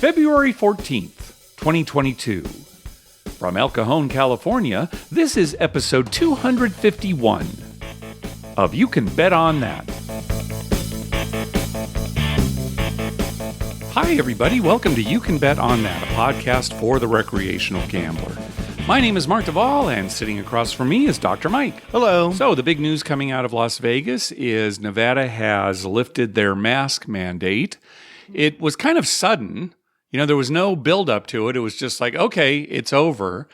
February 14th, 2022. From El Cajon, California, this is episode 251 of You Can Bet On That. Hi, everybody. Welcome to You Can Bet On That, a podcast for the recreational gambler. My name is Mark Duvall, and sitting across from me is Dr. Mike. Hello. So, the big news coming out of Las Vegas is Nevada has lifted their mask mandate. It was kind of sudden. You know, there was no build-up to it. It was just like, okay, it's over.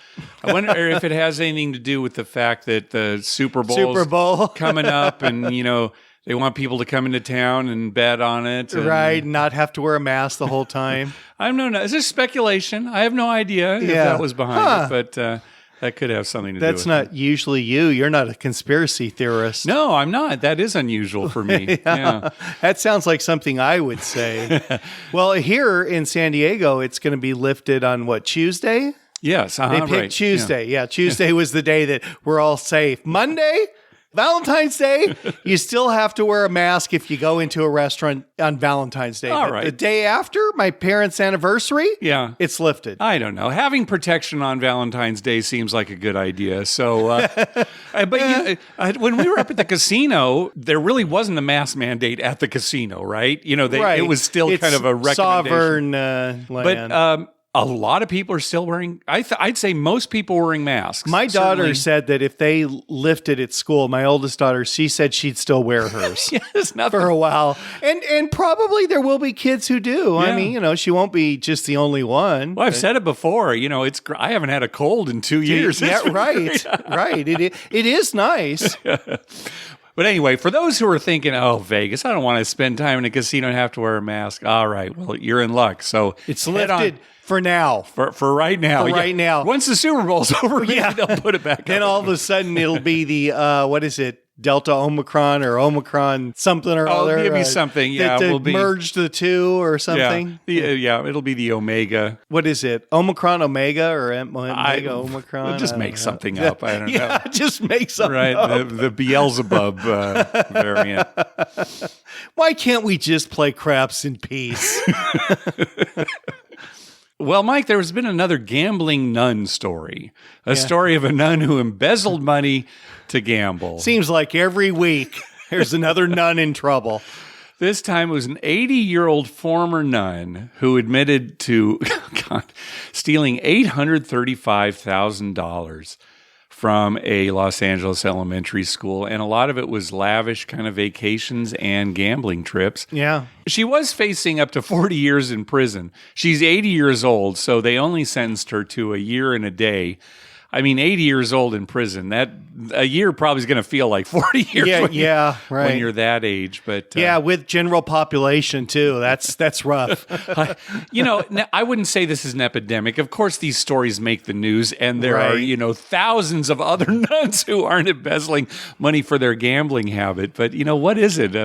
I wonder if it has anything to do with the fact that the Super Bowl coming up and, you know, they want people to come into town and bet on it. Right, not have to wear a mask the whole time. I don't know. Is this speculation? I have no idea if that was behind it, but that could have something to do with it. That's not usually you. You're not a conspiracy theorist. No, I'm not. That is unusual for me. Yeah. That sounds like something I would say. Well, here in San Diego, it's going to be lifted on what, Tuesday? Yes. They picked Tuesday. Yeah, Tuesday was the day that we're all safe. Monday? Valentine's Day, you still have to wear a mask if you go into a restaurant on Valentine's Day. All right. The day after my parents' anniversary, it's lifted. I don't know. Having protection on Valentine's Day seems like a good idea. So, when we were up at the casino, there really wasn't a mask mandate at the casino, right? You know, it was still kind of a recommendation. Sovereign land. But a lot of people are still wearing, I'd say most people are wearing masks. My daughter said that if they lifted at school, my oldest daughter, she said she'd still wear hers for a while. And probably there will be kids who do. Yeah. I mean, you know, she won't be just the only one. Well, I've said it before, you know, I haven't had a cold in 2 years. Yeah, right. Right. It is nice. But anyway, for those who are thinking, oh, Vegas, I don't want to spend time in a casino and have to wear a mask. All right, well, you're in luck. So it's lifted for now. For right now. For right now. Once the Super Bowl's over, maybe they'll put it back up. Then all of a sudden it'll be the, what is it? Delta Omicron or Omicron something or other. It'll be something, We'll merge the two or something. Yeah, it'll be the Omega. What is it? Omicron Omega or Omega Omicron? Just make something up. I don't know. Yeah, just make something up. Right, the Beelzebub variant. Why can't we just play craps in peace? Well, Mike, there's been another gambling-nun story. A story of a nun who embezzled money to gamble. Seems like every week there's another nun in trouble. This time it was an 80-year-old former nun who admitted to stealing $835,000 from a Los Angeles elementary school, and a lot of it was lavish kind of vacations and gambling trips. Yeah. She was facing up to 40 years in prison. She's 80 years old, so they only sentenced her to a year and a day. I mean, 80 years old in prison, that a year probably is going to feel like 40 years when you're that age. But with general population too. That's rough. I wouldn't say this is an epidemic. Of course, these stories make the news, and there are, thousands of other nuns who aren't embezzling money for their gambling habit. But, what is it?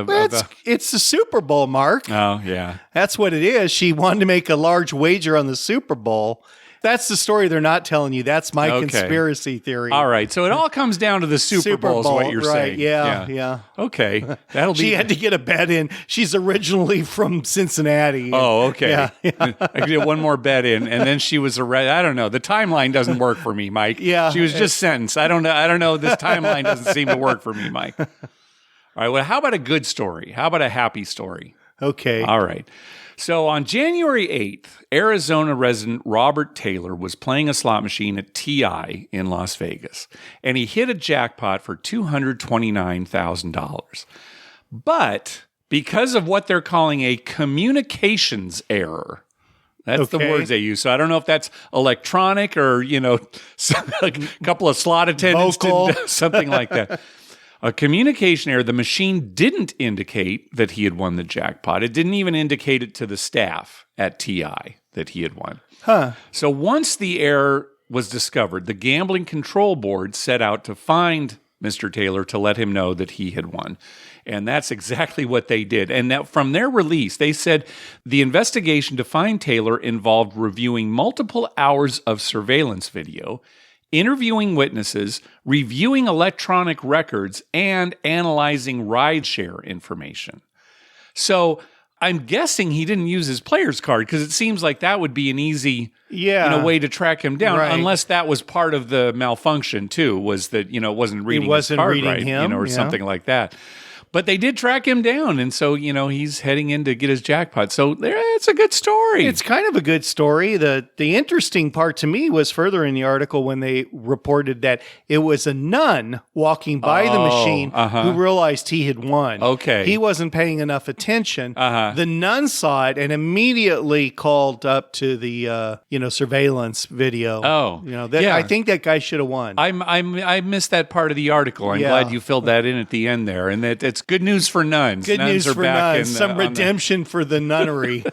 It's the Super Bowl, Mark. Oh, yeah. That's what it is. She wanted to make a large wager on the Super Bowl. That's the story they're not telling you. That's my conspiracy theory. All right. So it all comes down to the Super Bowl is what you're saying. Yeah. Okay. She had to get a bet in. She's originally from Cincinnati. Oh, okay. Yeah. I could get one more bet in, and then she was arrested. I don't know. The timeline doesn't work for me, Mike. Yeah. She was just sentenced. I don't know. This timeline doesn't seem to work for me, Mike. All right. Well, how about a good story? How about a happy story? Okay. All right. So on January 8th, Arizona resident Robert Taylor was playing a slot machine at TI in Las Vegas, and he hit a jackpot for $229,000. But because of what they're calling a communications error, that's the words they use. So I don't know if that's electronic or, a couple of slot attendants did something like that. A communication error, the machine didn't indicate that he had won the jackpot. It didn't even indicate it to the staff at TI that he had won. So once the error was discovered, the Gambling Control Board set out to find Mr. Taylor to let him know that he had won. And that's exactly what they did. And now from their release, they said the investigation to find Taylor involved reviewing multiple hours of surveillance video, interviewing witnesses, reviewing electronic records, and analyzing rideshare information. So I'm guessing he didn't use his player's card because it seems like that would be an easy way to track him down, unless that was part of the malfunction too, was that, it wasn't reading his card right, him, or something like that. But they did track him down, and so, he's heading in to get his jackpot. So it's a good story. It's kind of a good story. The interesting part to me was further in the article when they reported that it was a nun walking by the machine who realized he had won. Okay. He wasn't paying enough attention. The nun saw it and immediately called up to the surveillance video. I think that guy should have won. I missed that part of the article. I'm glad you filled that in at the end there, and that it's good news for nuns. Good news for nuns. Some redemption for the nunnery.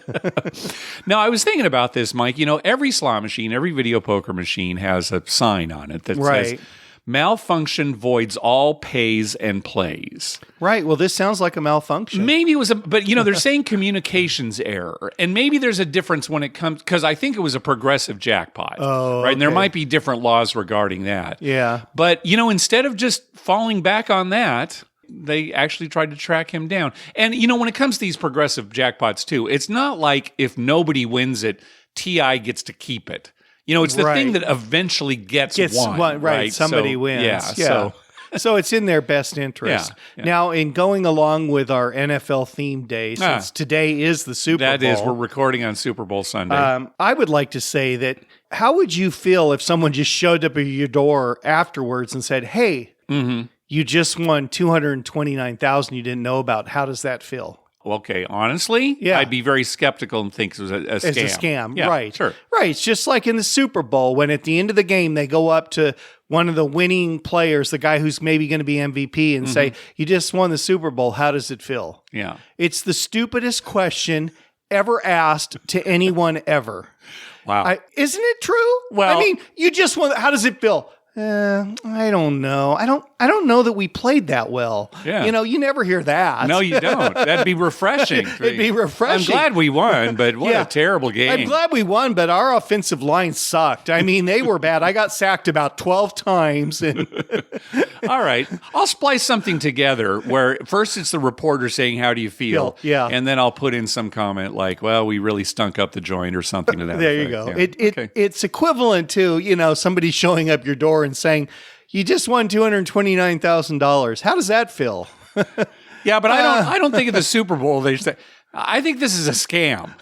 Now, I was thinking about this, Mike. Every slot machine, every video poker machine has a sign on it that says, malfunction voids all pays and plays. Right. Well, this sounds like a malfunction. Maybe it was but they're saying communications error. And maybe there's a difference when it comes, because I think it was a progressive jackpot. Oh, right. And there might be different laws regarding that. Yeah. But, instead of just falling back on that, they actually tried to track him down. And, when it comes to these progressive jackpots, too, it's not like if nobody wins it, TI gets to keep it. It's the thing that eventually gets won. Right. Somebody wins. Yeah. So it's in their best interest. Yeah. Now, in going along with our NFL theme day, since today is the Super Bowl. That is, we're recording on Super Bowl Sunday. I would like to say that, how would you feel if someone just showed up at your door afterwards and said, hey, you just won $229,000 you didn't know about. How does that feel? Okay, honestly, I'd be very skeptical and think it was a scam. It's a scam, yeah, right. Sure. Right, it's just like in the Super Bowl when at the end of the game they go up to one of the winning players, the guy who's maybe going to be MVP, and say, you just won the Super Bowl, how does it feel? Yeah. It's the stupidest question ever asked to anyone ever. Wow. Isn't it true? Well, I mean, you just won, how does it feel? I don't know. I don't know that we played that well. Yeah. You never hear that. No, you don't. That'd be refreshing. It'd be refreshing. I'm glad we won, but what a terrible game. I'm glad we won, but our offensive line sucked. I mean, they were bad. I got sacked about 12 times. And all right. I'll splice something together where first it's the reporter saying, how do you feel? Yeah. And then I'll put in some comment like, well, we really stunk up the joint or something to that There effect. you go. Yeah. It's equivalent to, somebody showing up your door and saying, you just won $229,000. How does that feel? Yeah, but I don't think of the Super Bowl. They say, I think this is a scam.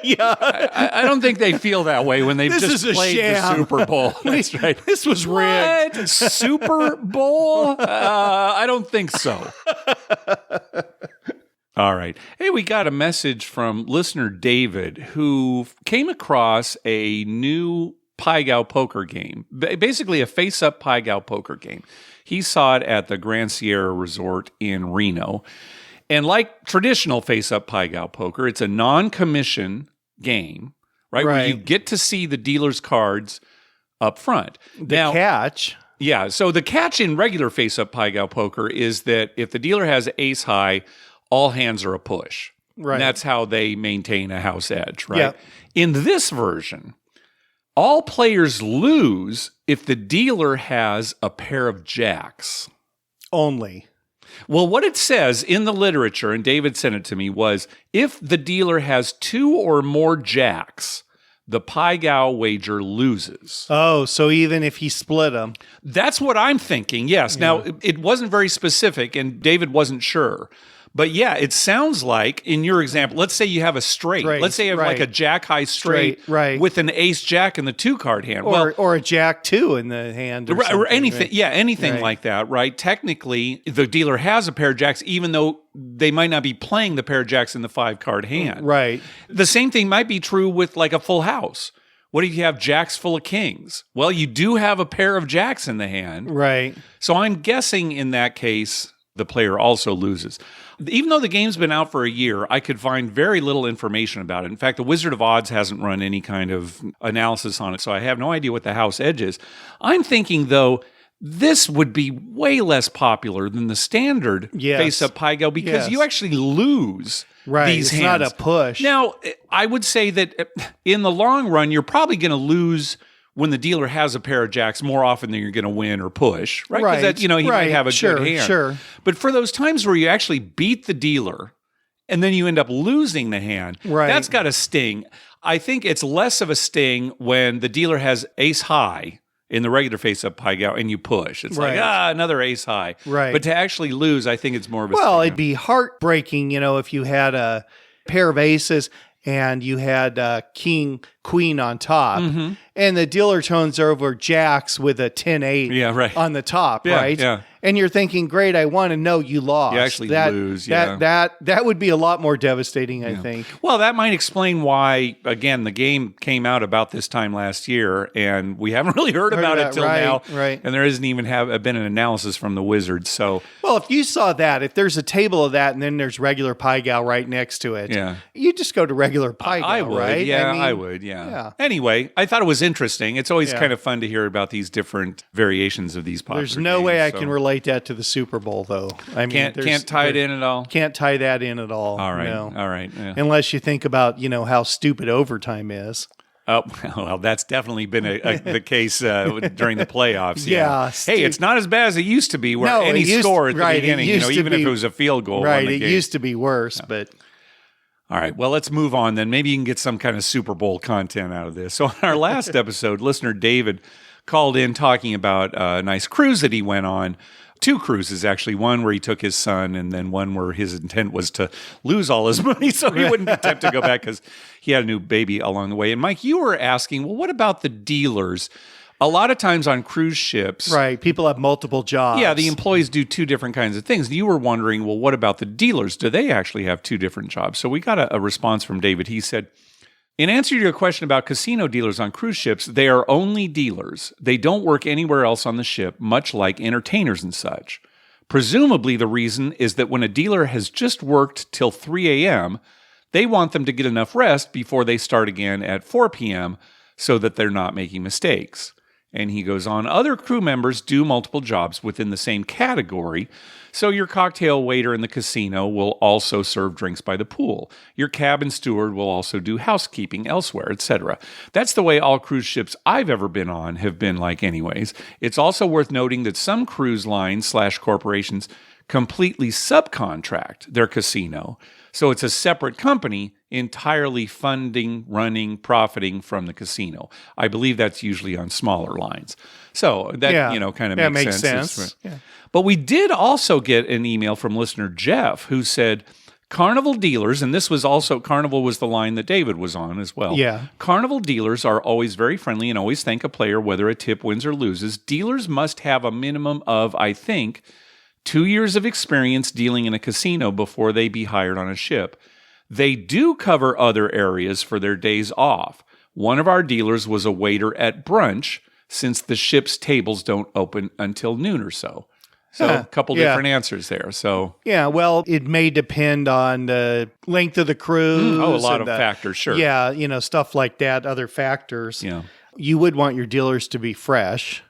Yeah. I don't think they feel that way when they've just played the Super Bowl. That's right. This was rigged. What? Super Bowl? I don't think so. All right. Hey, we got a message from listener David who came across a new Pai Gow poker game, basically a face-up Pai Gow poker game. He saw it at the Grand Sierra Resort in Reno. And like traditional face-up Pai Gow poker, it's a non-commission game, right? Where you get to see the dealer's cards up front. The catch. Yeah, so the catch in regular face-up Pai Gow poker is that if the dealer has ace high, all hands are a push. Right. And that's how they maintain a house edge, right? Yeah. In this version, all players lose if the dealer has a pair of jacks. Only. Well, what it says in the literature, and David sent it to me, was if the dealer has two or more jacks, the Pai Gow wager loses. Oh, so even if he split them. That's what I'm thinking, yes. Yeah. Now, it wasn't very specific, and David wasn't sure. But yeah, it sounds like, in your example, let's say you have a straight. Let's say you have like a jack-high straight with an ace-jack in the two-card hand. Or a jack-2 in the hand. Or anything, anything like that, right? Technically, the dealer has a pair of jacks, even though they might not be playing the pair of jacks in the five-card hand. Right. The same thing might be true with like a full house. What if you have jacks full of kings? Well, you do have a pair of jacks in the hand. Right. So I'm guessing in that case, the player also loses. Even though the game's been out for a year, I could find very little information about it. In fact, the Wizard of Odds hasn't run any kind of analysis on it, so I have no idea what the house edge is. I'm thinking, though, this would be way less popular than the standard face-up Pai Gow because you actually lose these hands. It's not a push. Now, I would say that in the long run, you're probably going to lose when the dealer has a pair of jacks more often than you're going to win or push, right? Because he might have a good hand. Sure. But for those times where you actually beat the dealer and then you end up losing the hand. Right. That's got to sting. I think it's less of a sting when the dealer has ace high in the regular face-up pie gow and you push. It's like, another ace high. Right. But to actually lose, I think it's more of a Well, sting. it'd be heartbreaking, if you had a pair of aces and you had king, queen on top, and the dealer turns over jacks with a 10-8 on the top, right? Yeah. And you're thinking, great, I won, and no, you lost. You actually lose, That would be a lot more devastating, I think. Well, that might explain why, again, the game came out about this time last year, and we haven't really heard about it till now. Right. And there hasn't even been an analysis from the Wizards. So, well, if you saw that, if there's a table of that and then there's regular pie gow right next to it, you just go to regular pie gow, I would, right? I would, yeah. Anyway, I thought it was interesting. It's always kind of fun to hear about these different variations of these popular There's no games, way I can relate that to the Super Bowl, though. I mean, can't tie it in at all. Can't tie that in at all. All right, no. all right. Yeah. Unless you think about how stupid overtime is. Oh, well, that's definitely been the case during the playoffs. Hey, it's not as bad as it used to be, where any score at the beginning, even if it was a field goal. Right, it used to be worse, but. All right, well, let's move on then. Maybe you can get some kind of Super Bowl content out of this. So, on our last episode, listener David called in talking about a nice cruise that he went on. 2 cruises, actually. One where he took his son, and then one where his intent was to lose all his money so he wouldn't attempt to go back because he had a new baby along the way. And Mike, you were asking, well, what about the dealers? A lot of times on cruise ships... Right, people have multiple jobs. Yeah, the employees do 2 different kinds of things. You were wondering, well, what about the dealers? Do they actually have 2 different jobs? So we got a response from David. He said... In answer to your question about casino dealers on cruise ships, they are only dealers. They don't work anywhere else on the ship, much like entertainers and such. Presumably, the reason is that when a dealer has just worked till 3 a.m., they want them to get enough rest before they start again at 4 p.m. so that they're not making mistakes. And he goes on, other crew members do multiple jobs within the same category. So your cocktail waiter in the casino will also serve drinks by the pool. Your cabin steward will also do housekeeping elsewhere, etc. That's the way all cruise ships I've ever been on have been like anyways. It's also worth noting that some cruise lines / corporations completely subcontract their casino. So it's a separate company entirely funding, running, profiting from the casino. I believe that's usually on smaller lines. So that, kind of makes sense. But we did also get an email from listener Jeff who said, Carnival dealers, and this was also, Carnival was the line that David was on as well. Yeah. Carnival dealers are always very friendly and always thank a player whether a tip wins or loses. Dealers must have a minimum of, I think, 2 years of experience dealing in a casino before they be hired on a ship. They do cover other areas for their days off. One of our dealers was a waiter at brunch since the ship's tables don't open until noon or so. So a couple different answers there. So well, it may depend on the length of the cruise. A lot of factors, sure. Yeah, stuff like that, other factors. Yeah. You would want your dealers to be fresh.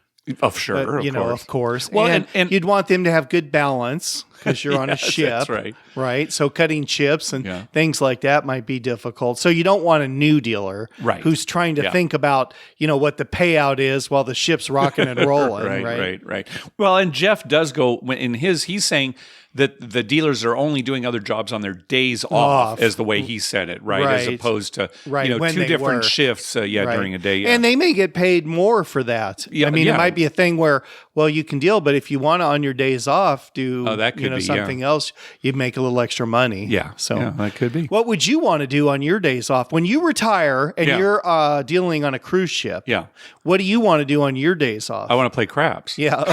Sure, of course. Well, and you'd want them to have good balance because you're on a ship. That's right. Right? So cutting chips and things like that might be difficult. So you don't want a new dealer who's trying to think about, what the payout is while the ship's rocking and rolling. Right. Well, and Jeff does go, in he's saying that the dealers are only doing other jobs on their days off, as the way he said it, right? As opposed to, when 2 different shifts during a day. Yeah. And they may get paid more for that. It might be a thing where, you can deal, but if you want to on your days off do something else, you'd make a little extra money. Yeah. So that could be. What would you want to do on your days off? When you retire and you're dealing on a cruise ship, what do you want to do on your days off? I want to play craps. Yeah.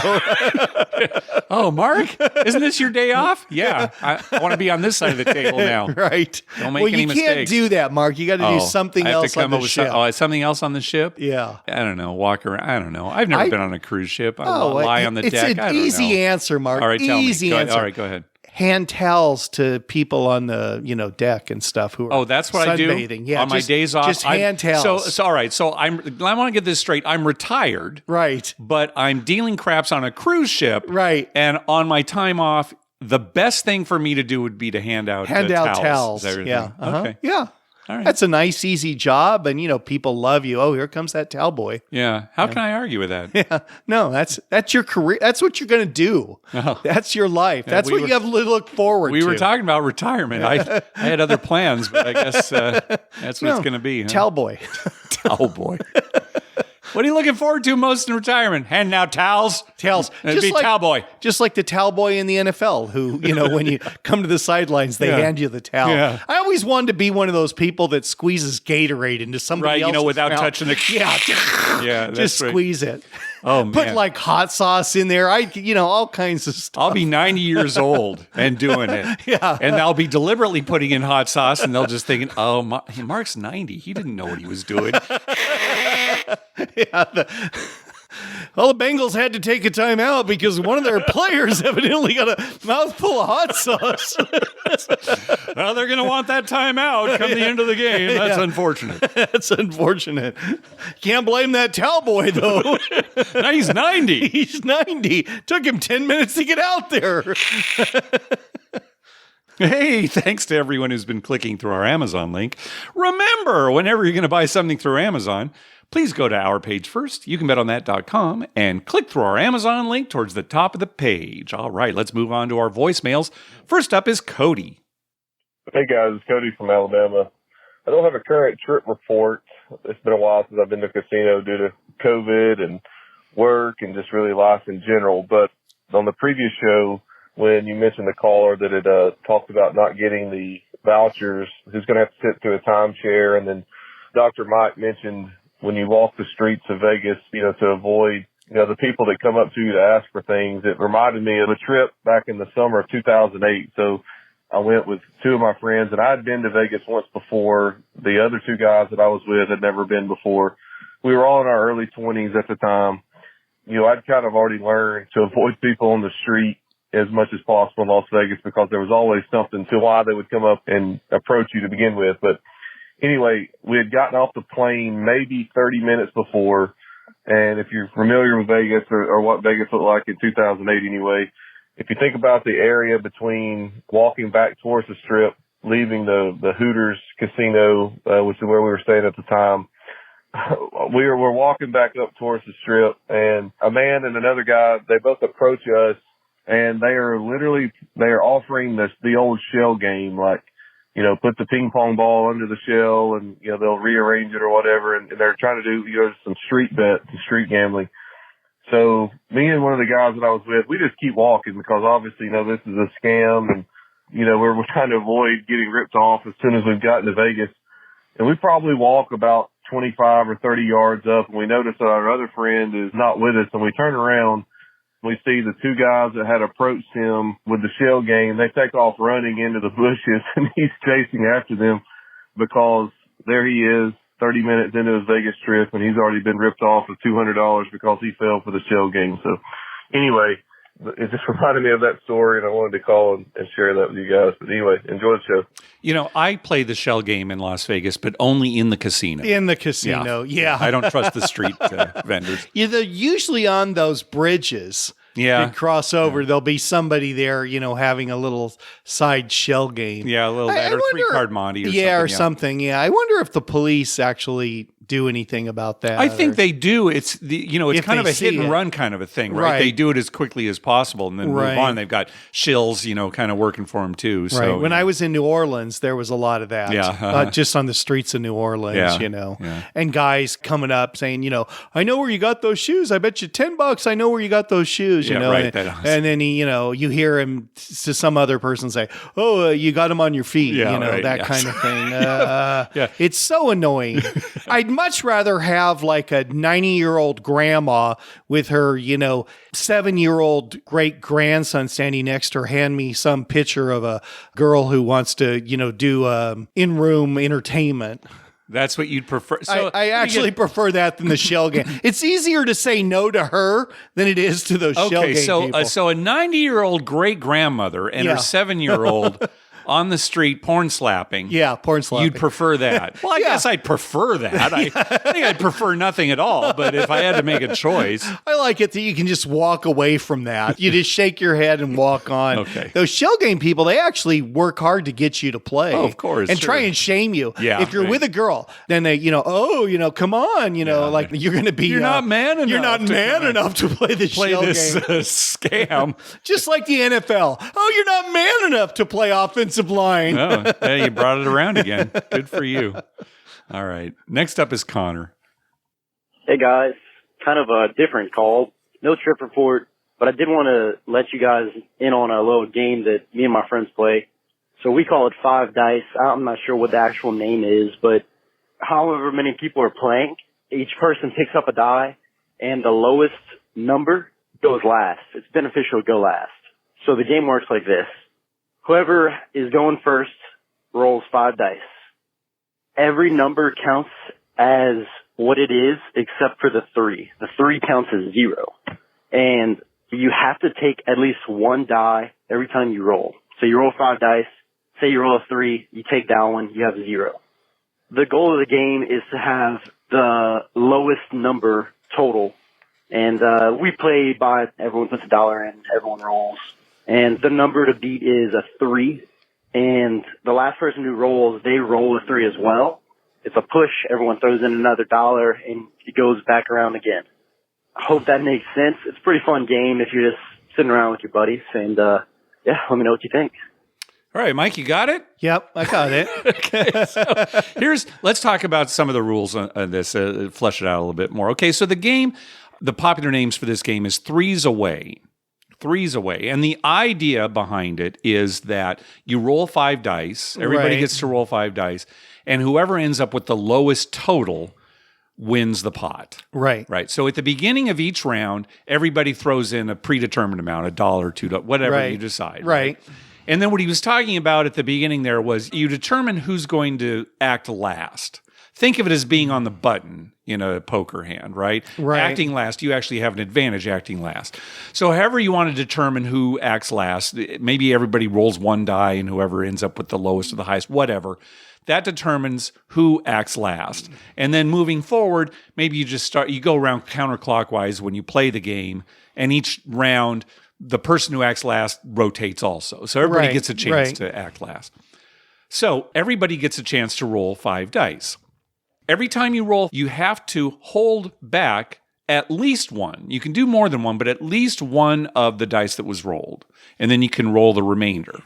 Oh, Mark, isn't this your day off? Yeah. I want to be on this side of the table now. Right. Don't make any mistakes. You can't do that, Mark. You got to do something else on the ship. Something else on the ship? Yeah. I don't know. Walk around. I don't know. I've never been on a cruise ship. I lie on the deck. It's an easy answer, Mark. All right, tell me. Easy answer. All right, go ahead. Hand towels to people on the deck and stuff who are that's what I do on my days off. Just hand towels. So all right. So I want to get this straight. I'm retired, right? But I'm dealing craps on a cruise ship, right? And on my time off, the best thing for me to do would be to hand out towels. Yeah. Okay. Yeah. All right. That's a nice, easy job. And, people love you. Oh, here comes that towel boy. Yeah. How can I argue with that? Yeah. No, that's your career. That's what you're going to do. Oh. That's your life. That's what you have to look forward to. We were talking about retirement. I had other plans, but I guess that's what it's going to be. Huh? Towel boy. Towel boy. What are you looking forward to most in retirement? Handing out towels? Towels. It'd be towel boy. Just like the towel boy in the NFL who, when you come to the sidelines, they hand you the towel. Yeah. I always wanted to be one of those people that squeezes Gatorade into somebody else's without mouth. touching the... Yeah, that's just right. Squeeze it. Oh, man. Put like hot sauce in there. All kinds of stuff. I'll be 90 years old and doing it. Yeah. And I'll be deliberately putting in hot sauce, and they'll just thinking, oh, Mark's 90. He didn't know what he was doing. Yeah, the Bengals had to take a timeout because one of their players evidently got a mouthful of hot sauce. Well, they're going to want that timeout come the end of the game. That's unfortunate. That's unfortunate. Can't blame that towel boy, though. Now he's 90. He's 90. Took him 10 minutes to get out there. Hey, thanks to everyone who's been clicking through our Amazon link. Remember, whenever you're going to buy something through Amazon, please go to our page first, youcanbetonthat.com, and click through our Amazon link towards the top of the page. All right, let's move on to our voicemails. First up is Cody. Hey guys, it's Cody from Alabama. I don't have a current trip report. It's been a while since I've been to a casino due to COVID and work and just really life in general. But on the previous show, when you mentioned the caller that had talked about not getting the vouchers, who's going to have to sit through a timeshare, and then Dr. Mike mentioned when you walk the streets of Vegas, to avoid, the people that come up to you to ask for things. It reminded me of a trip back in the summer of 2008. So I went with two of my friends, and I had been to Vegas once before. The other two guys that I was with had never been before. We were all in our early 20s at the time. I'd kind of already learned to avoid people on the street as much as possible in Las Vegas because there was always something to why they would come up and approach you to begin with. But anyway, we had gotten off the plane maybe 30 minutes before. And if you're familiar with Vegas or what Vegas looked like in 2008 anyway, if you think about the area between walking back towards the Strip, leaving the Hooters casino, which is where we were staying at the time, we were walking back up towards the Strip, and a man and another guy, they both approach us, and they are offering the old shell game, like, put the ping pong ball under the shell and, they'll rearrange it or whatever. And they're trying to do, some street bets and street gambling. So me and one of the guys that I was with, we just keep walking because obviously, this is a scam, and, we're trying to avoid getting ripped off as soon as we've gotten to Vegas. And we probably walk about 25 or 30 yards up, and we notice that our other friend is not with us, and we turn around. We see the two guys that had approached him with the shell game. They take off running into the bushes, and he's chasing after them because there he is, 30 minutes into his Vegas trip, and he's already been ripped off of $200 because he fell for the shell game. So anyway, it just reminded me of that story, and I wanted to call and share that with you guys. But anyway, enjoy the show. I play the shell game in Las Vegas, but only in the casino. In the casino, yeah. I don't trust the street vendors. Yeah, they're usually on those bridges. Yeah. That cross over. There'll be somebody there, having a little side shell game. Yeah, a little that or 3-card Monty or something. Yeah, or something. Yeah, I wonder if the police actually do anything about that. I think they do. It's it's kind of a hit and it. run kind of a thing, right? They do it as quickly as possible and then move on. They've got shills, kind of working for them too. So, right. When I was in New Orleans, there was a lot of that. Yeah. Just on the streets of New Orleans, Yeah. And guys coming up saying, I know where you got those shoes. I bet you $10. I know where you got those shoes. Right. And then you hear him to some other person say, "Oh, you got them on your feet." That kind of thing. Yeah. It's so annoying. I'd much rather have like a 90-year-old grandma with her, 7-year-old great grandson standing next to her, hand me some picture of a girl who wants to, do in-room entertainment. That's what you'd prefer. So I actually prefer that than the shell game. It's easier to say no to her than it is to those shell game people. So a 90-year-old great grandmother and her 7-year-old on the street porn slapping. Yeah, porn slapping. You'd prefer that. Well, I guess I'd prefer that. I think I'd prefer nothing at all, but if I had to make a choice. I like it that you can just walk away from that. You just shake your head and walk on. Okay. Those shell game people, they actually work hard to get you to play. Oh, of course. And sure. try and shame you. Yeah, if you're right. with a girl, then they, come on, like you're going to be. You're not man enough. You're not man enough to play this shell this game. Scam. Just like the NFL. Oh, you're not man enough to play offensive line. Oh, yeah, you brought it around again. Good for you. All right. Next up is Connor. Hey, guys. Kind of a different call. No trip report, but I did want to let you guys in on a little game that me and my friends play. So we call it 5 dice. I'm not sure what the actual name is, but however many people are playing, each person picks up a die, and the lowest number goes last. It's beneficial to go last. So the game works like this. Whoever is going first rolls 5 dice. Every number counts as what it is except for the 3. The 3 counts as 0. And you have to take at least 1 die every time you roll. So you roll 5 dice. Say you roll a 3, you take that one, you have 0. The goal of the game is to have the lowest number total. And we play by everyone puts a dollar in, everyone rolls. And the number to beat is a 3. And the last person who rolls, they roll a 3 as well. It's a push, everyone throws in another dollar, and it goes back around again. I hope that makes sense. It's a pretty fun game if you're just sitting around with your buddies. And let me know what you think. All right, Mike, you got it? Yep, I got it. Okay, so let's talk about some of the rules on this, flesh it out a little bit more. Okay, so the game, the popular names for this game is Threes Away. Threes Away. And the idea behind it is that you roll 5 dice, everybody gets to roll 5 dice, and whoever ends up with the lowest total wins the pot. Right. Right. So at the beginning of each round, everybody throws in a predetermined amount, $1, $2, whatever you decide. Right. And then what he was talking about at the beginning there was you determine who's going to act last. Think of it as being on the button in a poker hand, right? Right. Acting last, you actually have an advantage acting last. So however you want to determine who acts last, maybe everybody rolls 1 die and whoever ends up with the lowest or the highest, whatever. That determines who acts last. And then moving forward, maybe you go around counterclockwise when you play the game, and each round the person who acts last rotates also. So everybody gets a chance to act last. So everybody gets a chance to roll 5 dice. Every time you roll, you have to hold back at least 1. You can do more than 1, but at least 1 of the dice that was rolled. And then you can roll the remainder.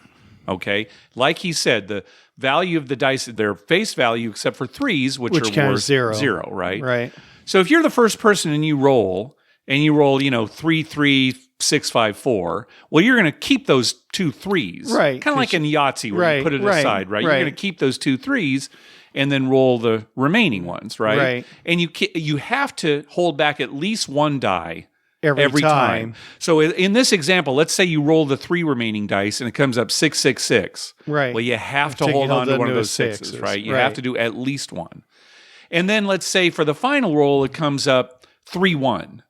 Okay? Like he said, the value of the dice, their face value, except for 3s, which are worth 0, right? Right. So if you're the first person and you roll, 3, 3, 6, 5, 4. Well, you're going to keep those 2 3s. Right. Kind of like in Yahtzee where you put it aside, right? You're going to keep those 2 3s and then roll the remaining ones, right? Right. And you have to hold back at least 1 die every time. So in this example, let's say you roll the 3 remaining dice and it comes up 6, 6, 6. Right. Well, you have to hold on to one of those 6s, right? You have to do at least 1. And then let's say for the final roll, it comes up 3, 1.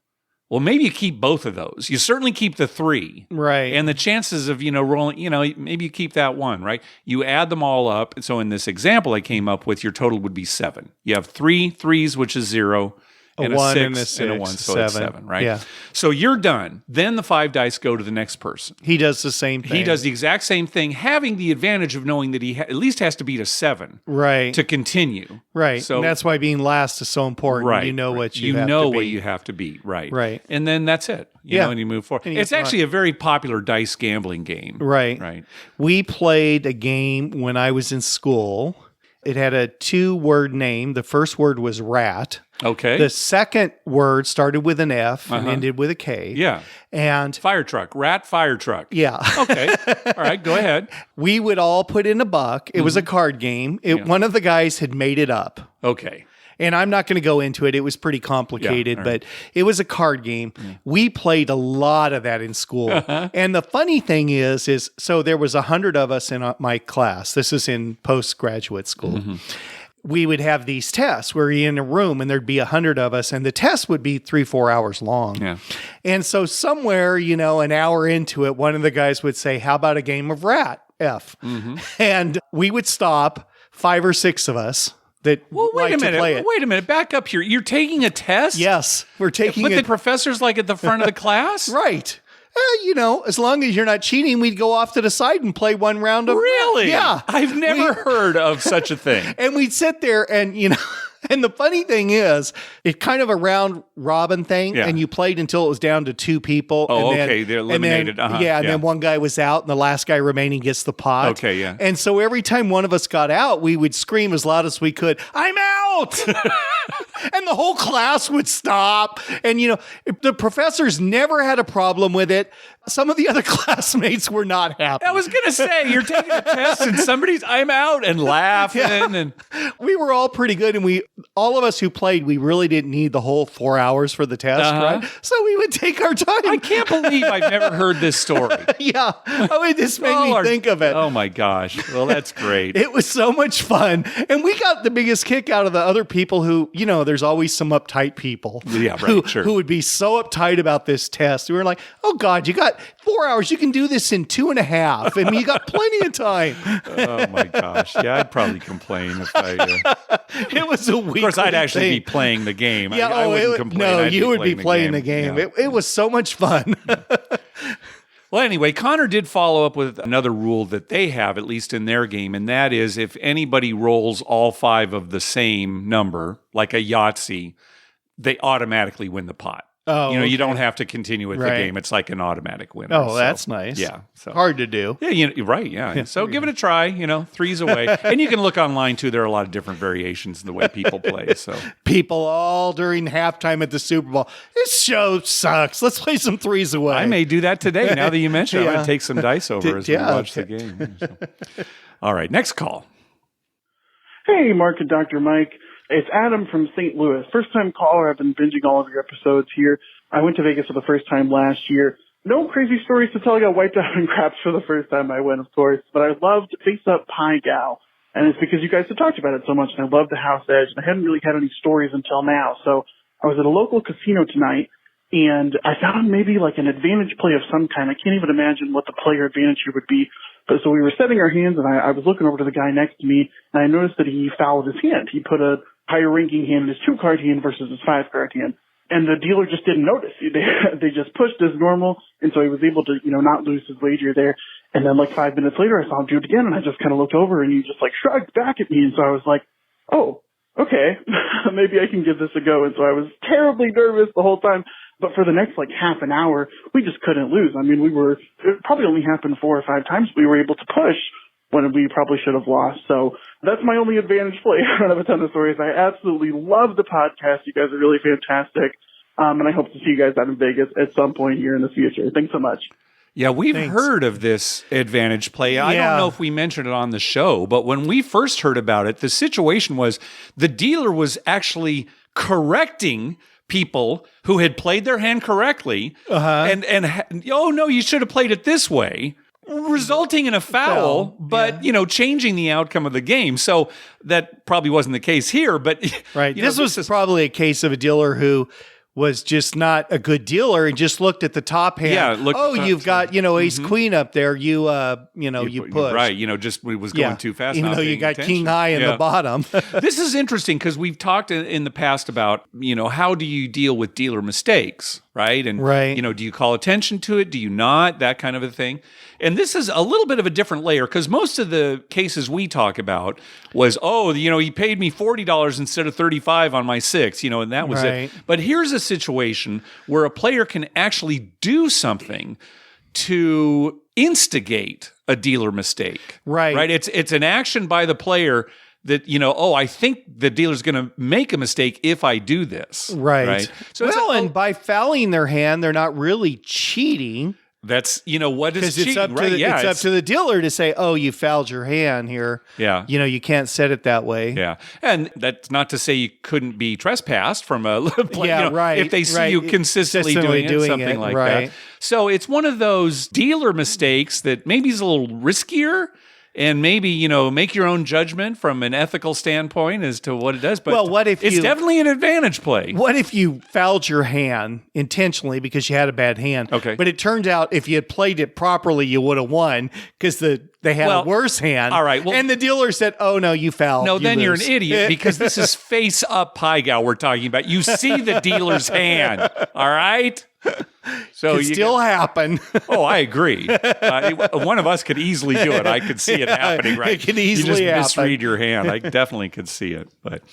Well, maybe you keep both of those. You certainly keep the 3. Right. And the chances of, rolling, maybe you keep that 1, right? You add them all up. So in this example I came up with, your total would be 7. You have 3 3s, which is 0. And a 1 6 and a 6 and a 1, so it's 7, right? Yeah. So you're done. Then the 5 dice go to the next person. He does the same thing. He does the exact same thing, having the advantage of knowing that he at least has to beat a 7 to continue. Right. So and that's why being last is so important. Right. You know what you have know to what beat. you have to beat. Right. Right. And then that's it. You know, and you move forward. It's actually a very popular dice gambling game. Right. Right. We played a game when I was in school. It had a 2-word name. The first word was rat. Okay. The second word started with an F and ended with a K. Yeah. And fire truck, rat fire truck. Yeah. Okay. All right, go ahead. We would all put in a buck. It was a card game. One of the guys had made it up. Okay. And I'm not going to go into it. It was pretty complicated, but it was a card game. We played a lot of that in school. And the funny thing is so there was 100 of us in my class. This is in postgraduate school. We would have these tests where you're in a room and there'd be 100 of us and the test would be 3-4 hours long. Yeah. And so somewhere, an hour into it, one of the guys would say, how about a game of rat? F. And we would stop, 5 or 6 of us that like to play it. Wait a minute. Back up here. You're taking a test? Yes, we're taking it. But the professor's like at the front of the class? Right. As long as you're not cheating, we'd go off to the side and play one round of... Really? Yeah. I've never heard of such a thing. And we'd sit there and, and the funny thing is, it's kind of a round robin thing, and you played until it was down to 2 people. Oh, okay. They're eliminated. And then one guy was out, and the last guy remaining gets the pot. Okay, yeah. And so every time one of us got out, we would scream as loud as we could, "I'm out!" And the whole class would stop. And, the professors never had a problem with it. Some of the other classmates were not happy. I was going to say, you're taking a test and somebody's, "I'm out," and laughing. Yeah. And we were all pretty good. And all of us who played, we really didn't need the whole 4 hours for the test, right? So we would take our time. I can't believe I've never heard this story. Yeah. This made me think of it. Oh, my gosh. Well, that's great. It was so much fun. And we got the biggest kick out of the other people who, there's always some uptight people. Yeah, right, sure. Who would be so uptight about this test. We were like, "Oh, God, you got 4 hours. You can do this in 2.5. I mean, you got plenty of time." Oh, my gosh. Yeah, I'd probably complain if I... It was a week. Of course, I'd actually be playing the game. Yeah, I wouldn't complain. No, I'd you would be playing the game. Yeah. It was so much fun. Well, anyway, Connor did follow up with another rule that they have, at least in their game, and that is if anybody rolls all 5 of the same number, like a Yahtzee, they automatically win the pot. Oh, you don't have to continue with the game. It's like an automatic winner. Oh, that's nice. Yeah. So. Hard to do. Yeah, right. Yeah. So give it a try. 3's away. And you can look online, too. There are a lot of different variations in the way people play. So people all during halftime at the Super Bowl, "This show sucks. Let's play some 3's away." I may do that today. Now that you mention it, I'm going to take some dice over as we watch the game. So. All right. Next call. Hey, Mark and Dr. Mike. It's Adam from St. Louis. First-time caller. I've been binging all of your episodes here. I went to Vegas for the first time last year. No crazy stories to tell. I got wiped out in craps for the first time I went, of course. But I loved Face Up Pie Gal. And it's because you guys have talked about it so much, and I love the house edge. And I hadn't really had any stories until now. So I was at a local casino tonight, and I found maybe like an advantage play of some kind. I can't even imagine what the player advantage here would be. But so we were setting our hands, and I was looking over to the guy next to me, and I noticed that he fouled his hand. He put a higher-ranking hand in his 2-card hand versus his 5-card hand. And the dealer just didn't notice. They just pushed as normal, and so he was able to, not lose his wager there. And then like 5 minutes later, I saw him do it again, and I just kind of looked over, and he just like shrugged back at me. And so I was like, "Oh, okay, maybe I can give this a go." And so I was terribly nervous the whole time. But for the next like half an hour, we just couldn't lose. I mean, it probably only happened 4 or 5 times we were able to push when we probably should have lost. So that's my only advantage play. I don't have a ton of stories. I absolutely love the podcast. You guys are really fantastic. And I hope to see you guys out in Vegas at some point here in the future. Thanks so much. Yeah, we've heard of this advantage play. I don't know if we mentioned it on the show, but when we first heard about it, the situation was the dealer was actually correcting people who had played their hand correctly and "Oh, no, you should have played it this way," resulting in a foul, but, changing the outcome of the game. So that probably wasn't the case here, but... Right. This was probably a case of a dealer who was just not a good dealer and just looked at the top hand. Yeah. You've got, ace queen up there. You push. Right. Just it was going too fast. Even though you got king high in the bottom. This is interesting because we've talked in the past about, how do you deal with dealer mistakes, right? And, do you call attention to it? Do you not? That kind of a thing. And this is a little bit of a different layer because most of the cases we talk about was, he paid me $40 instead of $35 on my 6, and that was it. But here's a situation where a player can actually do something to instigate a dealer mistake. Right. It's an action by the player that, I think the dealer's going to make a mistake if I do this. Right. So and by fouling their hand, they're not really cheating. That's, what is cheating, it's up to it's up to the dealer to say, "Oh, you fouled your hand here." Yeah. You can't set it that way. Yeah. And that's not to say you couldn't be trespassed from a player. Right. If they see you consistently doing something like that. So it's one of those dealer mistakes that maybe is a little riskier and maybe, make your own judgment from an ethical standpoint as to what it does. But what if it's definitely an advantage play. What if you fouled your hand intentionally because you had a bad hand? Okay. But it turned out if you had played it properly, you would have won because they had a worse hand. All right. Well, and the dealer said, "Oh no, you fouled." No, then you're lose. an idiot because this is face up pie gow we're talking about. You see the dealer's hand. All right. So It still happen. Oh, I agree. One of us could easily do it. I could see it happening, right? It could easily You just happen. misread your hand. I definitely could see it. But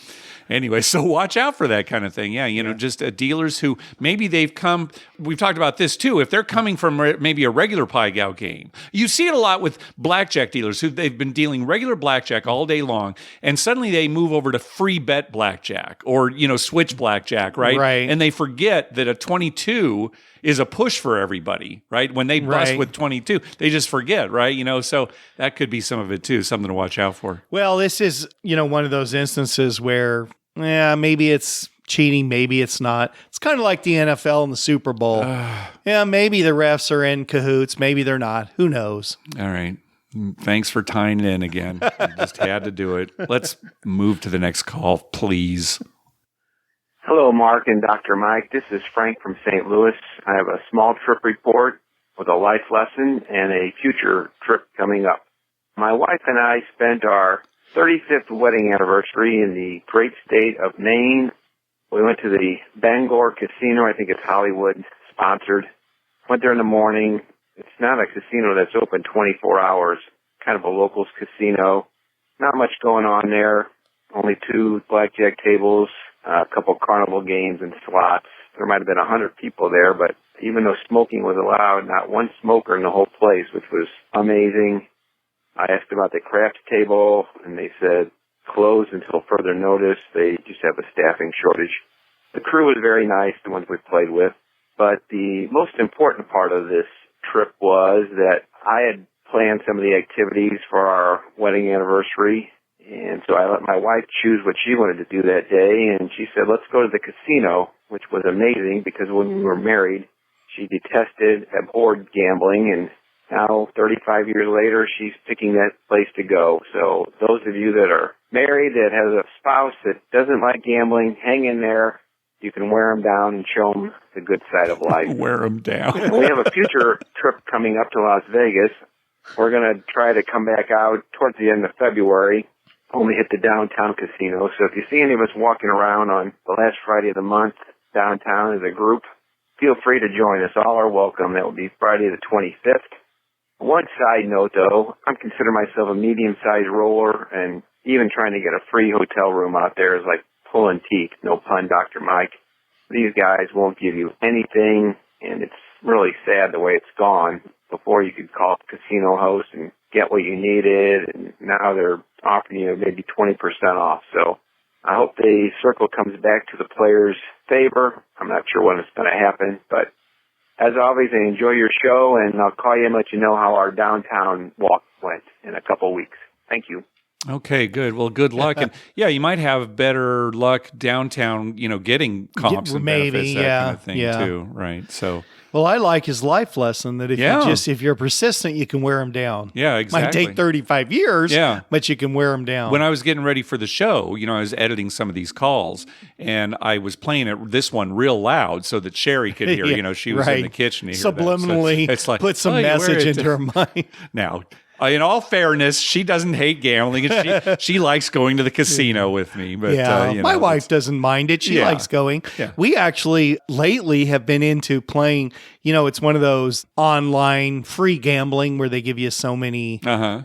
anyway, so watch out for that kind of thing. Yeah, just dealers who maybe they've come. We've talked about this too. If they're coming from maybe a regular pie gow game, you see it a lot with blackjack dealers who they've been dealing regular blackjack all day long, and suddenly they move over to free bet blackjack or switch blackjack, right? Right. And they forget that a 22 is a push for everybody, right? When they bust with 22, they just forget, right? So that could be some of it too, something to watch out for. Well, this is, one of those instances where, maybe it's cheating, maybe it's not. It's kind of like the NFL and the Super Bowl. Maybe the refs are in cahoots, maybe they're not. Who knows? All right. Thanks for tying it in again. I just had to do it. Let's move to the next call, please. Hello, Mark and Dr. Mike. This is Frank from St. Louis. I have a small trip report with a life lesson and a future trip coming up. My wife and I spent our 35th wedding anniversary in the great state of Maine. We went to the Bangor Casino. I think it's Hollywood sponsored. Went there in the morning. It's not a casino that's open 24 hours, kind of a locals casino. Not much going on there. Only 2 blackjack tables, a couple carnival games and slots. There might have been 100 people there, but even though smoking was allowed, not one smoker in the whole place, which was amazing. I asked about the craps table, and they said closed until further notice. They just have a staffing shortage. The crew was very nice, the ones we played with. But the most important part of this trip was that I had planned some of the activities for our wedding anniversary. And so I let my wife choose what she wanted to do that day, and she said, let's go to the casino, which was amazing because when we were married, she detested, abhorred gambling, and now 35 years later, she's picking that place to go. So those of you that are married, that has a spouse that doesn't like gambling, hang in there. You can wear them down and show them the good side of life. Wear them down. We have a future trip coming up to Las Vegas. We're going to try to come back out towards the end of February. Only hit the downtown casino. So if you see any of us walking around on the last Friday of the month downtown as a group, feel free to join us. All are welcome. That will be Friday the 25th. One side note, though, I'm considering myself a medium-sized roller, and even trying to get a free hotel room out there is like pulling teeth. No pun, Dr. Mike. These guys won't give you anything, and it's really sad the way it's gone. Before you could call the casino host and get what you needed, and now they're offering you maybe 20% off. So I hope the circle comes back to the players' favor. I'm not sure when it's going to happen, but as always, I enjoy your show, and I'll call you and let you know how our downtown walk went in a couple weeks. Thank you. Okay, good. Well, good luck. And yeah, you might have better luck downtown, getting comps and benefits, that kind of thing too, right? So, well, I like his life lesson that if you're persistent, you can wear them down. Yeah, exactly. Might take 35 years, yeah, but you can wear them down. When I was getting ready for the show, I was editing some of these calls, and I was playing this one real loud so that Sherry could hear. She was in the kitchen to hear subliminally that. So it's like, put some message into her mind. Now, in all fairness, she doesn't hate gambling, and she likes going to the casino with me. But my wife doesn't mind it. She likes going. Yeah. We actually lately have been into playing. It's one of those online free gambling where they give you so many.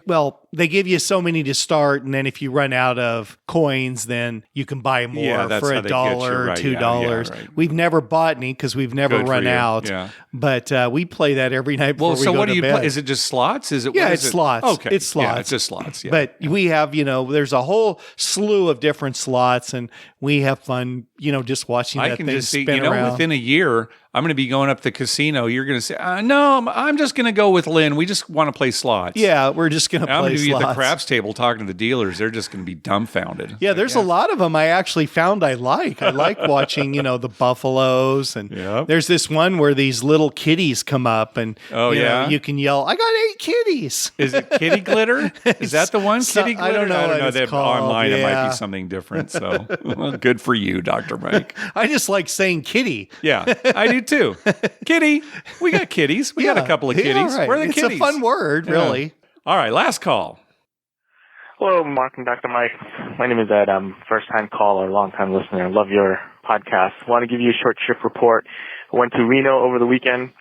Well, they give you so many to start, and then if you run out of coins, then you can buy more for $1 or $2. Yeah, right. We've never bought any because we've never run out. Yeah. But we play that every night before we go to bed. So what do you play? Is it just slots? Is it? It's slots. Okay, it's slots. Yeah, it's just slots. Yeah. But we have, there's a whole slew of different slots, and we have fun, just watching that thing spin around. Within a year, I'm going to be going up to the casino. You're going to say, no, I'm just going to go with Lynn. We just want to play slots. Yeah, we're just going to play slots. I'm going to be at the craps table talking to the dealers. They're just going to be dumbfounded. Yeah, there's a lot of them I actually found I like. I like watching, the buffaloes. And there's this one where these little kitties come up and you can yell, I got 8 kitties. Is it kitty glitter? Is that the one? Kitty glitter? I don't know. That online it might be something different. So good for you, Dr. Mike. I just like saying kitty. Yeah, I do too. Kitty. We got kitties. We got a couple of kitties. Right. Where are the kitties? It's a fun word, really. All right, last call. Hello, Mark and Dr. Mike. My name is Ed. I'm first-time caller, long-time listener. Love your podcast. Want to give you a short trip report. I went to Reno over the weekend.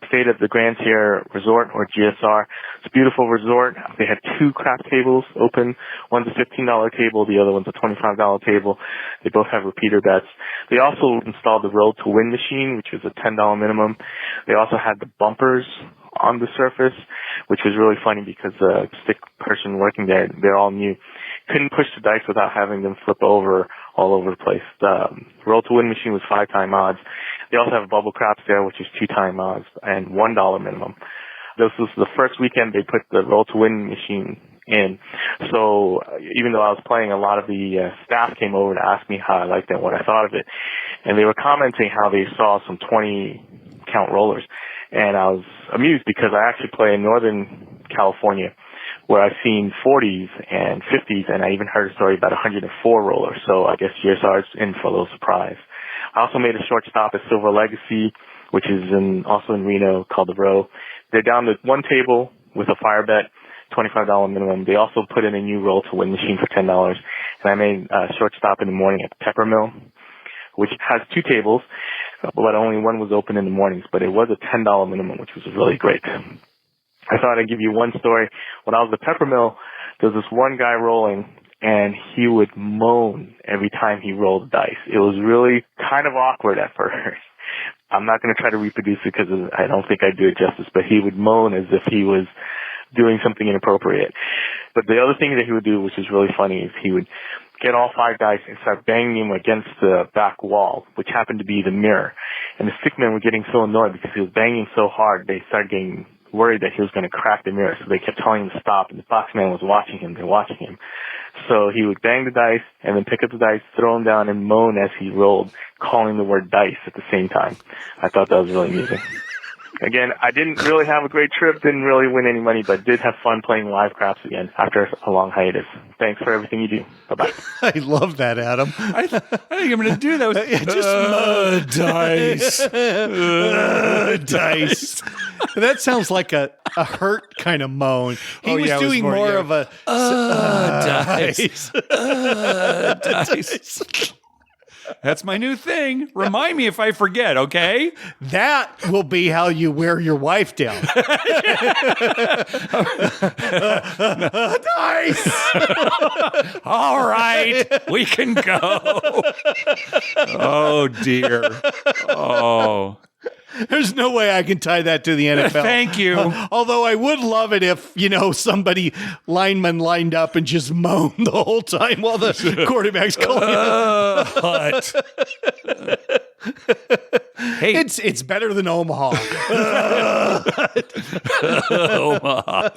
Stayed at the Grand Sierra Resort, or GSR. It's a beautiful resort. They had 2 craps tables open. One's a $15 table. The other one's a $25 table. They both have repeater bets. They also installed the Roll to Win machine, which was a $10 minimum. They also had the bumpers on the surface, which was really funny because the stick person working there, they're all new. Couldn't push the dice without having them flip over all over the place. The Roll to Win machine was 5-time odds. They also have bubble craps there, which is 2-time odds and $1 minimum. This was the first weekend they put the Roll to Win machine in. So even though I was playing, a lot of the staff came over to ask me how I liked it and what I thought of it. And they were commenting how they saw some 20-count rollers. And I was amused because I actually play in Northern California, where I've seen 40s and 50s, and I even heard a story about 104 rollers. So I guess GSR is in for a little surprise. I also made a short stop at Silver Legacy, which is also in Reno, called The Row. They're down to 1 table with a fire bet, $25 minimum. They also put in a new Roll to Win machine for $10. And I made a short stop in the morning at Peppermill, which has 2 tables, but only one was open in the mornings. But it was a $10 minimum, which was really great. I thought I'd give you one story. When I was at Peppermill, there was this one guy rolling, and he would moan every time he rolled dice. It was really kind of awkward at first. I'm not going to try to reproduce it because I don't think I'd do it justice, but he would moan as if he was doing something inappropriate. But the other thing that he would do, which is really funny, is he would get all 5 dice and start banging them against the back wall, which happened to be the mirror. And the stickmen were getting so annoyed because he was banging so hard, they started getting worried that he was going to crack the mirror. So they kept telling him to stop, and the boxman was watching him. They're watching him. So he would bang the dice and then pick up the dice, throw them down, and moan as he rolled, calling the word dice at the same time. I thought that was really amusing. Again, I didn't really have a great trip, didn't really win any money, but did have fun playing live craps again after a long hiatus. Thanks for everything you do. Bye-bye. I love that, Adam. I think I'm going to do that. Just dice. That sounds like a hurt kind of moan. He was doing more of a dice. Dice. That's my new thing. Remind me if I forget, okay? That will be how you wear your wife down. Nice. All right, we can go. Oh, dear. Oh. There's no way I can tie that to the NFL. Thank you. Although I would love it if, somebody lineman lined up and just moaned the whole time while the quarterback's calling Hey, it's better than Omaha. Omaha.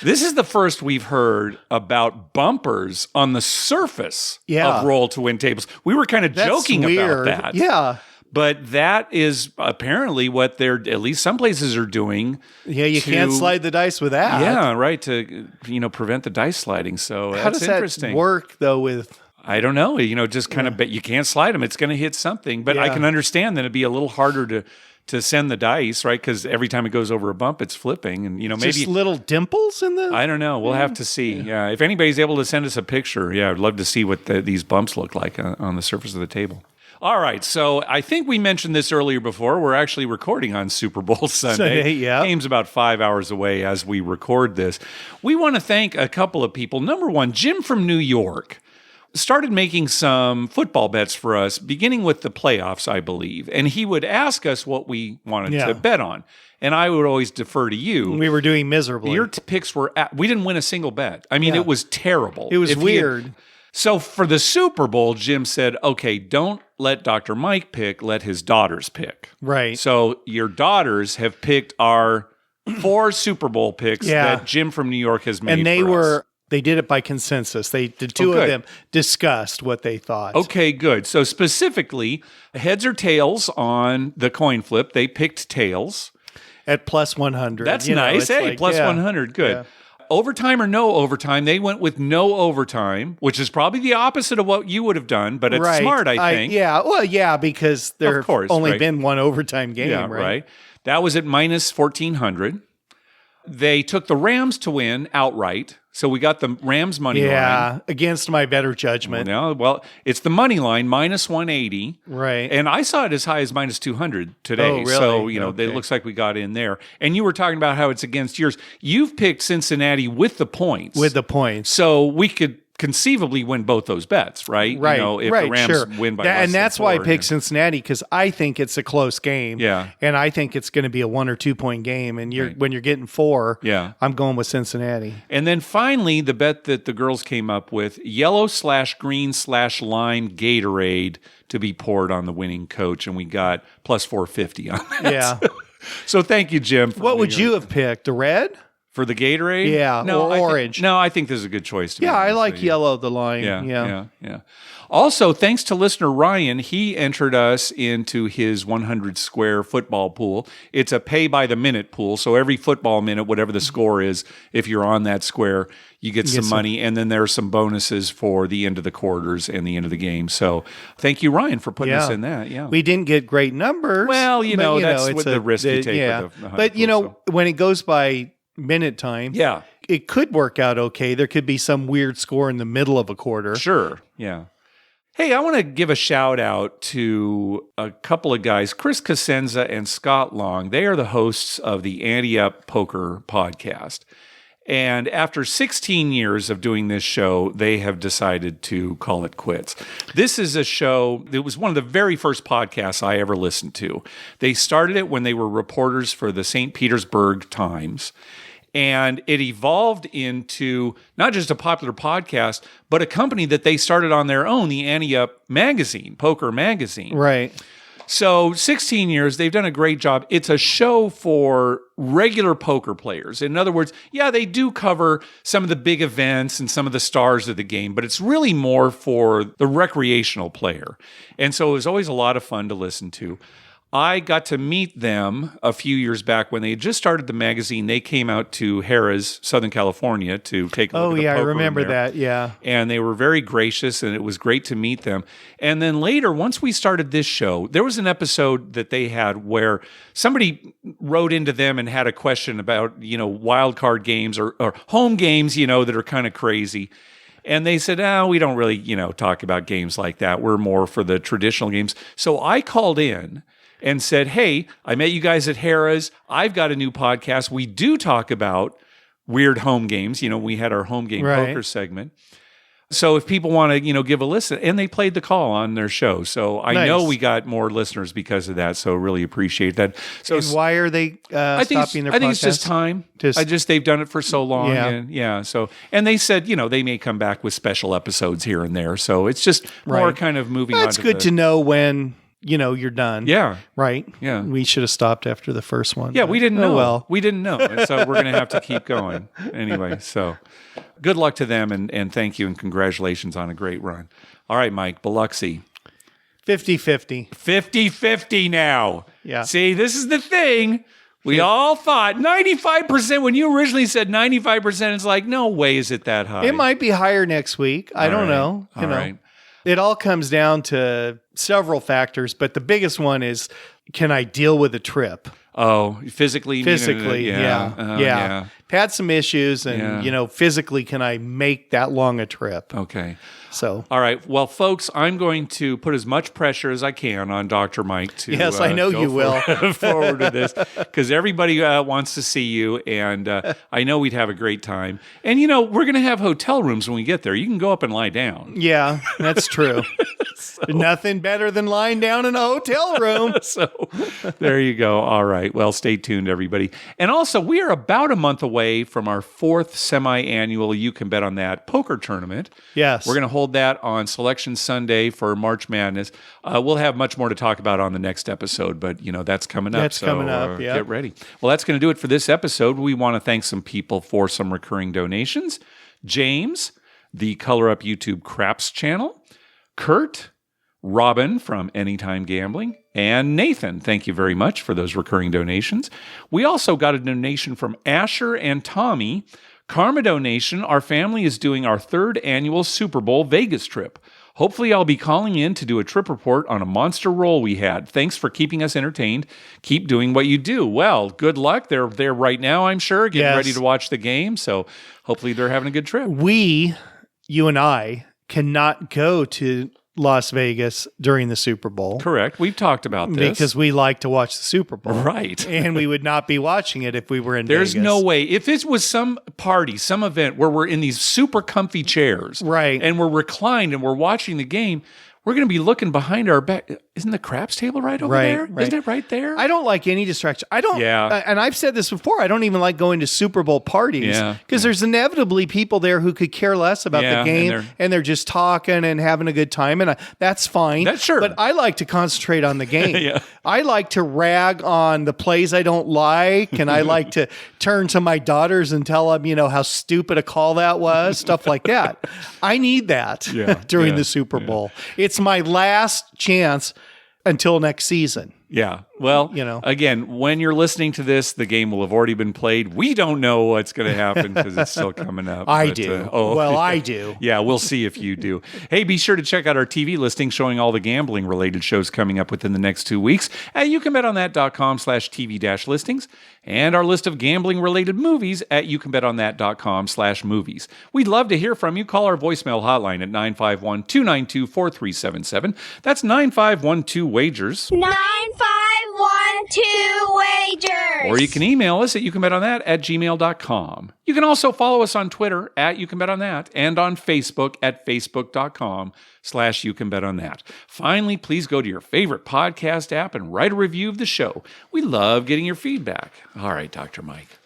This is the first we've heard about bumpers on the surface of Roll to Win tables. We were kind of joking about that. Yeah. But that is apparently what they're, at least some places are doing. Yeah, you can't slide the dice with that. Yeah, right, to prevent the dice sliding. So how does interesting. That work, though, with... I don't know. Just kind of, but you can't slide them. It's going to hit something. But I can understand that it'd be a little harder to send the dice, right? Because every time it goes over a bump, it's flipping. And, maybe... Just little dimples in the... I don't know. We'll have to see. Yeah. If anybody's able to send us a picture, I'd love to see what these bumps look like on the surface of the table. All right, so I think we mentioned this earlier before. We're actually recording on Super Bowl Sunday. Game's about 5 hours away as we record this. We want to thank a couple of people. Number one, Jim from New York started making some football bets for us, beginning with the playoffs, I believe. And he would ask us what we wanted to bet on. And I would always defer to you. We were doing miserably. Your picks were we didn't win a single bet. I mean, it was terrible. It was weird. So for the Super Bowl, Jim said, okay, don't let Dr. Mike pick, let his daughters pick. Right. So your daughters have picked our 4 Super Bowl picks that Jim from New York has made. And they did it by consensus. The two of them discussed what they thought. Okay, good. So specifically, heads or tails on the coin flip, they picked tails. At plus 100. That's nice. Hey, like, plus 100. Good. Yeah. Overtime or no overtime, they went with no overtime, which is probably the opposite of what you would have done, but it's smart, I think. Because there's only been one overtime game, Yeah, right. That was at minus 1,400. They took the Rams to win outright, so we got the Rams money line. Yeah, against my better judgment. Well, it's the money line, minus 180. Right. And I saw it as high as minus 200 today. Oh, really? So, it looks like we got in there. And you were talking about how it's against yours. You've picked Cincinnati with the points. So we could conceivably win both those bets, right? Right. If the Rams win by less and that's than 4, why I picked Cincinnati, because I think it's a close game. Yeah. And I think it's going to be a 1 or 2 point game. And when you're getting 4, I'm going with Cincinnati. And then finally, the bet that the girls came up with, yellow/green/lime Gatorade to be poured on the winning coach. And we got plus 450 on that. Yeah. So thank you, Jim. What would you have picked? The red? For the Gatorade? Yeah, or orange. I think this is a good choice. To I like yellow, the line. Yeah. Also, thanks to listener Ryan, he entered us into his 100 square football pool. It's a pay-by-the-minute pool, so every football minute, whatever the score is, if you're on that square, you get some money, and then there are some bonuses for the end of the quarters and the end of the game. So thank you, Ryan, for putting us in that. Yeah, we didn't get great numbers. Well, that's what the risk you take with the 100 pool, when it goes by minute time, it could work out okay. There could be some weird score in the middle of a quarter. Sure, yeah. Hey, I want to give a shout out to a couple of guys, Chris Cosenza and Scott Long. They are the hosts of the Ante Up Poker podcast. And after 16 years of doing this show, they have decided to call it quits. This is a show, it was one of the very first podcasts I ever listened to. They started it when they were reporters for the St. Petersburg Times. And it evolved into not just a popular podcast, but a company that they started on their own, the Ante Up magazine, poker magazine. Right. So 16 years, they've done a great job. It's a show for regular poker players. In other words, they do cover some of the big events and some of the stars of the game, but it's really more for the recreational player. And so it was always a lot of fun to listen to. I got to meet them a few years back when they had just started the magazine. They came out to Harrah's, Southern California, to take a look at the poker. I remember that, And they were very gracious, and it was great to meet them. And then later, once we started this show, there was an episode that they had where somebody wrote into them and had a question about, wild card games or home games, that are kind of crazy. And they said, we don't really, talk about games like that. We're more for the traditional games. So I called in and said, hey, I met you guys at Harrah's. I've got a new podcast. We do talk about weird home games. We had our home game poker segment. So if people want to, give a listen, and they played the call on their show. So I know we got more listeners because of that. So really appreciate that. So and why are they stopping their podcast? I think it's just time. They've done it for so long. And they said, they may come back with special episodes here and there. So it's just more kind of moving on. That's good to know when you're done. Yeah. Right? Yeah. We should have stopped after the first one. Yeah, we didn't know. Well, we didn't know. And so we're going to have to keep going. Anyway, so good luck to them and thank you and congratulations on a great run. All right, Mike, Biloxi. 50-50. 50-50 now. Yeah. See, this is the thing. We all thought 95%. When you originally said 95%, it's like, no way is it that high. It might be higher next week. I don't know. All right. It all comes down to several factors, but the biggest one is, can I deal with a trip? Oh, physically? Yeah. Had some issues, and, physically, can I make that long a trip? Okay. So. All right. Well, folks, I'm going to put as much pressure as I can on Dr. Mike to yes, I know you will. forward to this, because everybody wants to see you, and I know we'd have a great time. And, we're going to have hotel rooms when we get there. You can go up and lie down. Yeah, that's true. Nothing better than lying down in a hotel room. So there you go. All right. Well, stay tuned, everybody. And also, we are about a month away from our 4th semi-annual You Can Bet on That poker tournament. Yes. We're going to hold that on Selection Sunday for March Madness. We'll have much more to talk about on the next episode, but, that's coming up. That's coming up, yeah. Get ready. Well, that's going to do it for this episode. We want to thank some people for some recurring donations. James, the Color Up YouTube Craps channel, Kurt, Robin from Anytime Gambling, and Nathan. Thank you very much for those recurring donations. We also got a donation from Asher and Tommy. Karma donation. Our family is doing our 3rd annual Super Bowl Vegas trip. Hopefully I'll be calling in to do a trip report on a monster roll we had. Thanks for keeping us entertained. Keep doing what you do. Well, good luck. They're there right now, I'm sure, getting ready to watch the game. So hopefully they're having a good trip. You and I cannot go to Las Vegas during the Super Bowl. Correct. We've talked about this. Because we like to watch the Super Bowl. Right. And we would not be watching it if we were in There's Vegas. no way. If it was some party, some event where we're in these super comfy chairs, right, and we're reclined and we're watching the game, we're going to be looking behind our back. Isn't the craps table right over there? Right. Isn't it right there? I don't like any distraction. I don't. Yeah. And I've said this before. I don't even like going to Super Bowl parties because there's inevitably people there who could care less about the game and they're just talking and having a good time. And that's fine. That's sure. But I like to concentrate on the game. I like to rag on the plays I don't like. And I like to turn to my daughters and tell them, how stupid a call that was, stuff like that. I need that during the Super Bowl. It's my last chance until next season. Yeah. Well, again, when you're listening to this, the game will have already been played. We don't know what's going to happen because it's still coming up. I do. I do. Yeah, we'll see if you do. Hey, be sure to check out our TV listing showing all the gambling-related shows coming up within the next 2 weeks at youcanbetonthat.com/TV-listings and our list of gambling-related movies at youcanbetonthat.com/movies. We'd love to hear from you. Call our voicemail hotline at 951-292-4377. That's 9512-WAGERS. 9512-WAGERS. Or you can email us at youcanbetonThat@gmail.com. You can also follow us on Twitter at YouCanBetOnThat and on Facebook at facebook.com/YouCanBetOnThat. Finally, please go to your favorite podcast app and write a review of the show. We love getting your feedback. All right, Dr. Mike.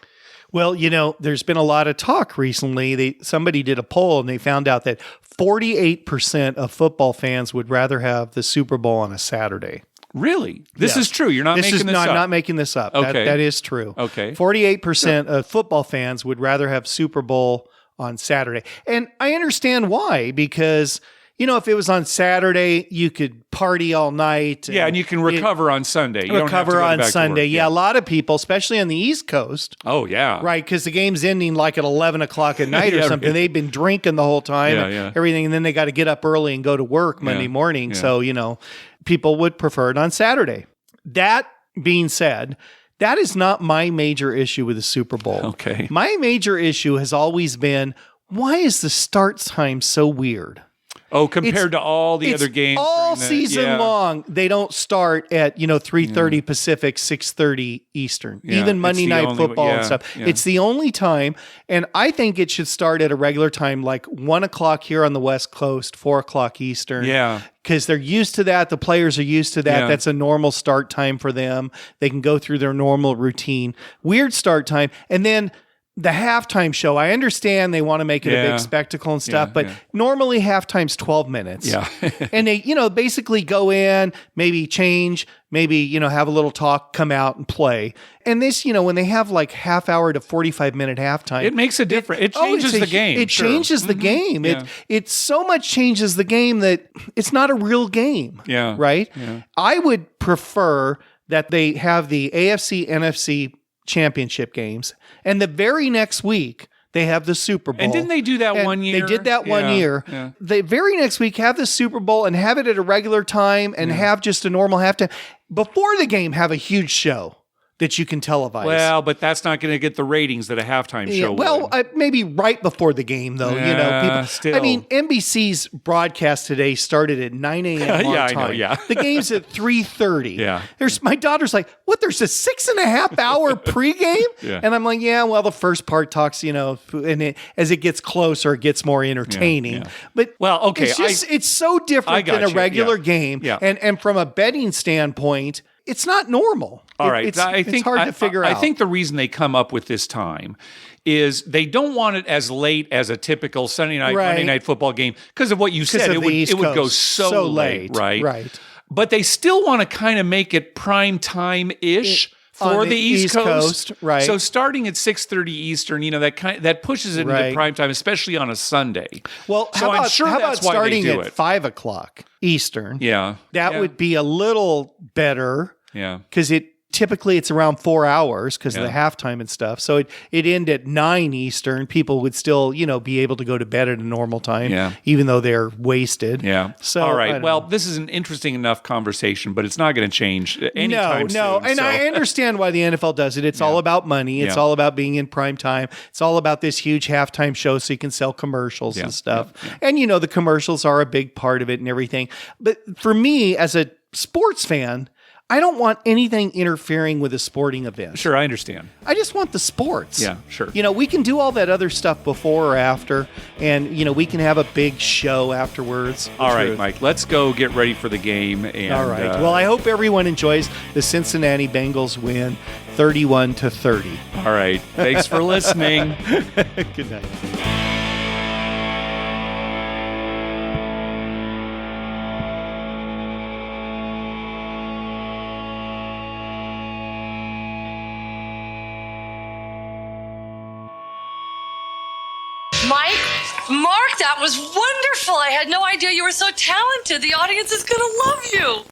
Well, there's been a lot of talk recently. Somebody did a poll and they found out that 48% of football fans would rather have the Super Bowl on a Saturday. Really? This is true. You're not making this up. I'm not making this up. Okay. That is true. Okay. 48% of football fans would rather have Super Bowl on Saturday. And I understand why, because if it was on Saturday, you could party all night. And you can recover on Sunday. You recover on Sunday. Yeah, a lot of people, especially on the East Coast. Oh, yeah. Right, because the game's ending like at 11 o'clock at night or something. They've been drinking the whole time and everything, and then they got to get up early and go to work Monday morning. Yeah. So, people would prefer it on Saturday. That being said, that is not my major issue with the Super Bowl. Okay. My major issue has always been, why is the start time so weird? Oh, compared to all the other games. All season long, they don't start at 3:30 Pacific, 6:30 Eastern. Even Monday Night Football and stuff. Yeah. It's the only time, and I think it should start at a regular time, like 1 o'clock here on the West Coast, 4 o'clock Eastern. Yeah. Because they're used to that. The players are used to that. Yeah. That's a normal start time for them. They can go through their normal routine. Weird start time. And then the halftime show, I understand they want to make it a big spectacle and stuff, but normally halftime's 12 minutes. Yeah. And they, basically go in, maybe change, maybe, have a little talk, come out and play. And this, when they have like half hour to 45-minute halftime. It makes a difference. It changes the game. It changes the game. Yeah. It so much changes the game that it's not a real game. Yeah. Right? Yeah. I would prefer that they have the AFC, NFC championship games, and the very next week they have the Super Bowl. And didn't they do that one year? They did that one year. Yeah. The very next week have the Super Bowl and have it at a regular time and have just a normal halftime. Before the game, have a huge show that you can televise. Well, but that's not going to get the ratings that a halftime show would. Maybe right before the game, though. People. Still. I mean, NBC's broadcast today started at 9 a.m. Yeah, our I know, time. yeah. The game's at 3:30. Yeah. My daughter's like, what? There's a 6.5 hour pregame? Yeah. And I'm like, yeah. Well, the first part talks, and as it gets closer, it gets more entertaining. Yeah. But okay, it's so different than a regular game. Yeah. And from a betting standpoint, it's not normal. All right. It's hard to figure out. I think the reason they come up with this time is they don't want it as late as a typical Sunday night, Monday night football game because of what you said. It would go so late, right? Right. But they still want to kind of make it prime time-ish for the East Coast. Right. So starting at 6:30 Eastern, that pushes it into prime time, especially on a Sunday. Well, so I'm sure how that's about why starting they do at it. 5 o'clock Eastern? Yeah. That would be a little better. Yeah. Because typically it's around 4 hours because of the halftime and stuff. So it ended at 9 Eastern. People would still, be able to go to bed at a normal time, even though they're wasted. Yeah. So all right. Well, this is an interesting enough conversation, but it's not going to change anytime soon. No. And I understand why the NFL does it. It's all about money. It's all about being in prime time. It's all about this huge halftime show so you can sell commercials and stuff. Yeah. And, the commercials are a big part of it and everything. But for me, as a sports fan, I don't want anything interfering with a sporting event. Sure, I understand. I just want the sports. Yeah, sure. We can do all that other stuff before or after, and, we can have a big show afterwards. All right, Mike, let's go get ready for the game. And, all right. Well, I hope everyone enjoys the Cincinnati Bengals win 31-30. All right. Thanks for listening. Good night. Mark, that was wonderful. I had no idea you were so talented. The audience is going to love you.